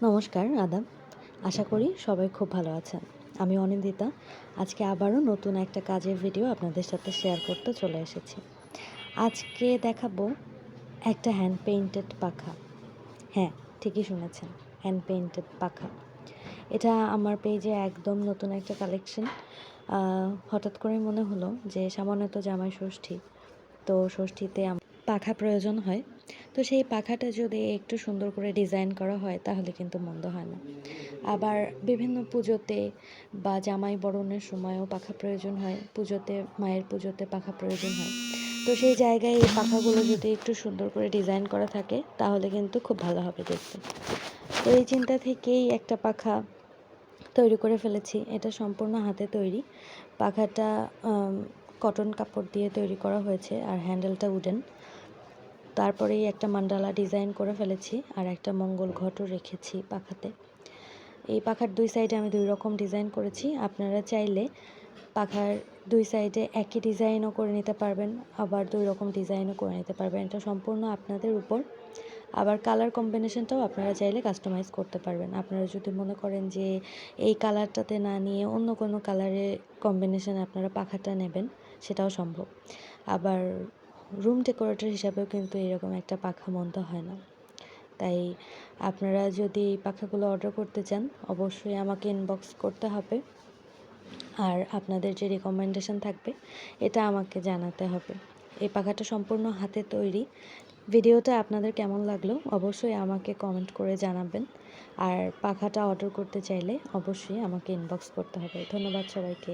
নমস্কার, আদাব। আশা করি সবাই খুব ভালো আছেন। আমি অনিন্দিতা। আজকে আবারও নতুন একটা কাজের ভিডিও আপনাদের সাথে শেয়ার করতে চলে এসেছি। আজকে দেখাবো একটা হ্যান্ড পেইন্টেড পাখা। হ্যাঁ, ঠিকই শুনেছেন, হ্যান্ড পেইন্টেড পাখা। এটা আমার পেজে একদম নতুন একটা কালেকশন। হঠাৎ করেই মনে হলো যে সামান্য তো জামাই ষষ্ঠী, তো ষষ্ঠীতে পাখা প্রয়োজন হয়। তো সেই পাখাটা যদি একটু সুন্দর করে ডিজাইন করা হয় তাহলে কিন্তু মন্দ হয় না। আবার বিভিন্ন পুজোতে বা জামাই বরণের সময়ও পাখা প্রয়োজন হয়, পুজোতে মায়ের পুজোতে পাখা প্রয়োজন হয়। তো সেই জায়গায় এই পাখাগুলো যদি একটু সুন্দর করে ডিজাইন করা থাকে তাহলে কিন্তু খুব ভালো হবে দেখতে। তো এই চিন্তা থেকেই একটা পাখা তৈরি করে ফেলেছি। এটা সম্পূর্ণ হাতে তৈরি। পাখাটা কটন কাপড় দিয়ে তৈরি করা হয়েছে আর হ্যান্ডেলটা উডেন। তারপরেই একটা মান্ডালা ডিজাইন করে ফেলেছি আর একটা মঙ্গল ঘটও রেখেছি পাখাতে। এই পাখার দুই সাইডে আমি দুই রকম ডিজাইন করেছি। আপনারা চাইলে পাখার দুই সাইডে একই ডিজাইনও করে নিতে পারবেন, আবার দুই রকম ডিজাইনও করে নিতে পারবেন। এটা সম্পূর্ণ আপনাদের উপর। আবার কালার কম্বিনেশনটাও আপনারা চাইলে কাস্টমাইজ করতে পারবেন। আপনারা যদি মনে করেন যে এই কালারটাতে না নিয়ে অন্য কোনো কালারে কম্বিনেশন আপনারা পাখাটা নেবেন, সেটাও সম্ভব। আবার রুম ডেকোরেটর হিসাবেও কিন্তু এরকম একটা পাখা মন্দ হয় না। তাই আপনারা যদি এই পাখাগুলো অর্ডার করতে চান অবশ্যই আমাকে ইনবক্স করতে হবে, আর আপনাদের যে রিকমেন্ডেশন থাকবে এটা আমাকে জানাতে হবে। এই পাখাটা সম্পূর্ণ হাতে তৈরি। ভিডিওটা আপনাদের কেমন লাগলো অবশ্যই আমাকে কমেন্ট করে জানাবেন, আর পাখাটা অর্ডার করতে চাইলে অবশ্যই আমাকে ইনবক্স করতে হবে। ধন্যবাদ সবাইকে।